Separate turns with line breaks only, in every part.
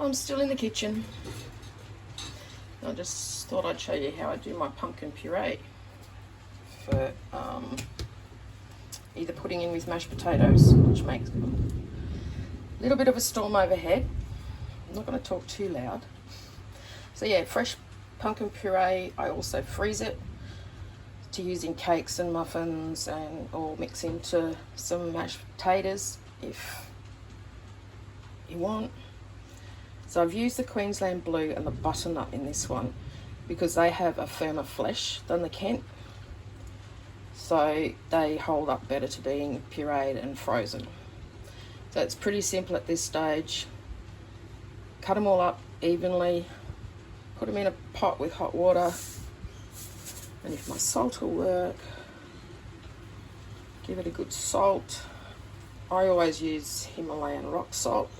I'm still in the kitchen. I just thought I'd show you how I do my pumpkin puree for either putting in with mashed potatoes, which makes a little bit of a storm overhead. I'm not going to talk too loud. So yeah, fresh pumpkin puree, I also freeze it to use in cakes and muffins, and or mix into some mashed potatoes if you want. So I've used the Queensland Blue and the butternut in this one because they have a firmer flesh than the Kent. So they hold up better to being pureed and frozen. So it's pretty simple at this stage. Cut them all up evenly, put them in a pot with hot water, and if my salt will work, give it a good salt. I always use Himalayan rock salt.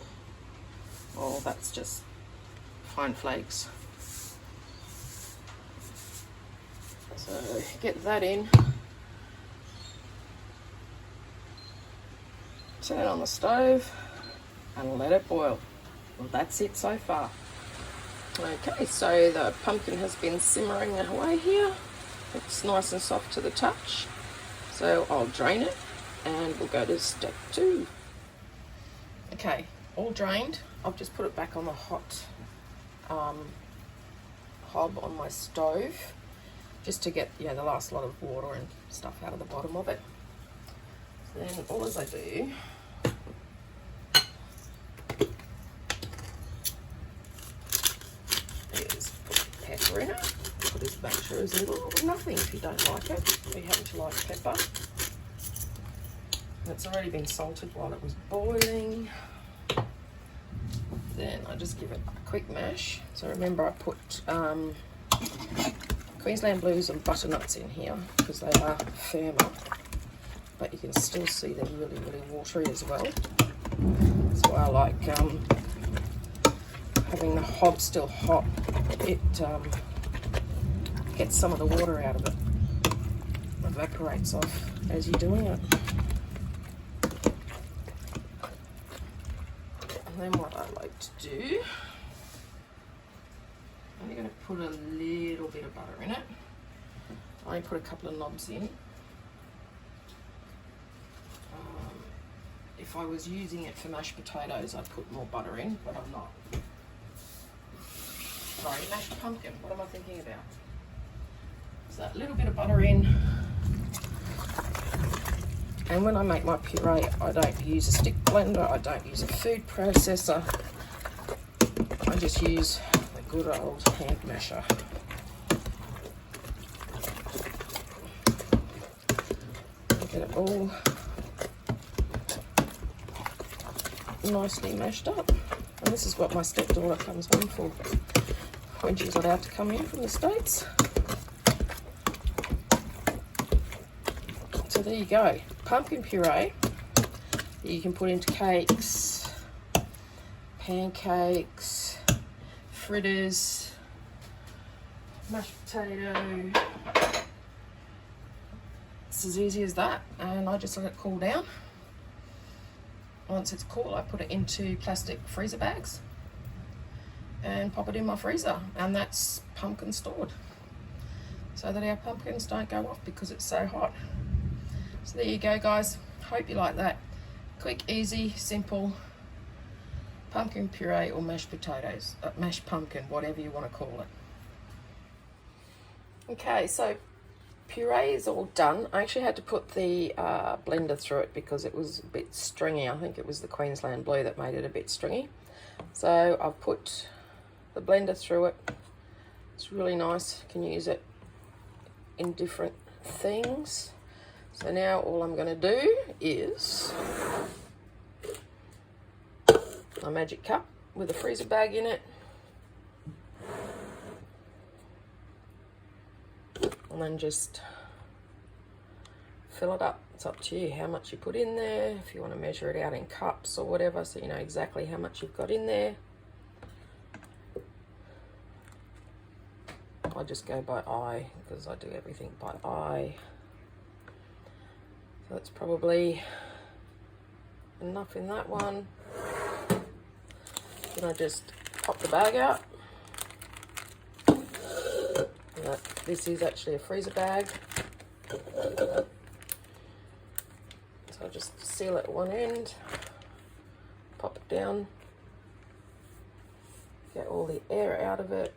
Oh, that's just fine flakes. So get that in. Turn it on the stove and let it boil. Well, that's it so far. Okay, so the pumpkin has been simmering away here. It's nice and soft to the touch. So I'll drain it and we'll go to step 2. Okay, all drained. I've just put it back on the hot hob on my stove just to get the last lot of water and stuff out of the bottom of it. So then all as I do is put pepper in it. Just make sure there's a little or nothing if you don't like it. You happen to like pepper. It's already been salted while it was boiling. Then I just give it a quick mash. So remember, I put Queensland Blues and butternuts in here because they are firmer, but you can still see they're really, really watery as well. That's why I like having the hob still hot. It gets some of the water out of it, evaporates off as you're doing it. And then what I like to do, I'm going to put a little bit of butter in it. I only put a couple of knobs in. If I was using it for mashed potatoes, I'd put more butter in, but I'm not. Sorry, mashed pumpkin, what am I thinking about? So a little bit of butter in. And when I make my puree, I don't use a stick blender, I don't use a food processor. I just use the good old hand masher. Get it all nicely mashed up. And this is what my stepdaughter comes home for when she's allowed to come in from the States. So there you go, pumpkin puree that you can put into cakes, pancakes, fritters, mashed potato. It's as easy as that, and I just let it cool down. Once it's cool, I put it into plastic freezer bags and pop it in my freezer, and that's pumpkin stored so that our pumpkins don't go off because it's so hot. So there you go, guys. Hope you like that. Quick, easy, simple pumpkin puree or mashed potatoes, mashed pumpkin, whatever you want to call it. Okay, so puree is all done. I actually had to put the blender through it because it was a bit stringy. I think it was the Queensland Blue that made it a bit stringy. So I've put the blender through it. It's really nice. You can use it in different things. So now all I'm going to do is a magic cup with a freezer bag in it. And then just fill it up. It's up to you how much you put in there, if you want to measure it out in cups or whatever, so you know exactly how much you've got in there. I just go by eye because I do everything by eye. So that's probably enough in that one. Then I just pop the bag out. This is actually a freezer bag. So I'll just seal it at one end, pop it down, get all the air out of it,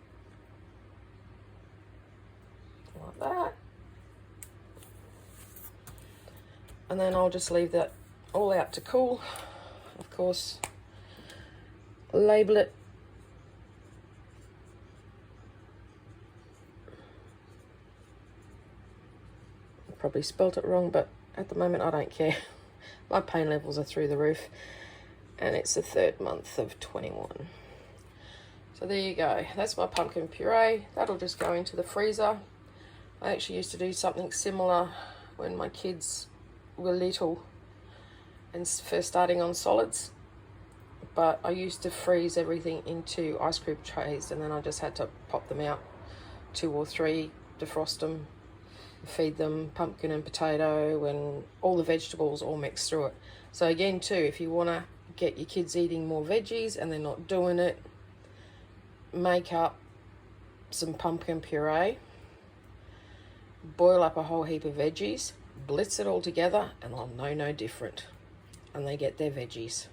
like that. And then I'll just leave that all out to cool. Of course, label it. Probably spelt it wrong, but at the moment I don't care. My pain levels are through the roof, and it's the 3rd month of 21. So there you go. That's my pumpkin puree. That'll just go into the freezer. I actually used to do something similar when my kids were little and first starting on solids, but I used to freeze everything into ice cream trays, and then I just had to pop them out, 2 or 3, defrost them, feed them pumpkin and potato and all the vegetables all mixed through it. So again too, if you want to get your kids eating more veggies and they're not doing it, make up some pumpkin puree, boil up a whole heap of veggies, blitz it all together, and they'll know no different, and they get their veggies.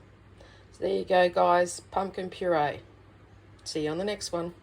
So there you go guys, pumpkin puree. See you on the next one.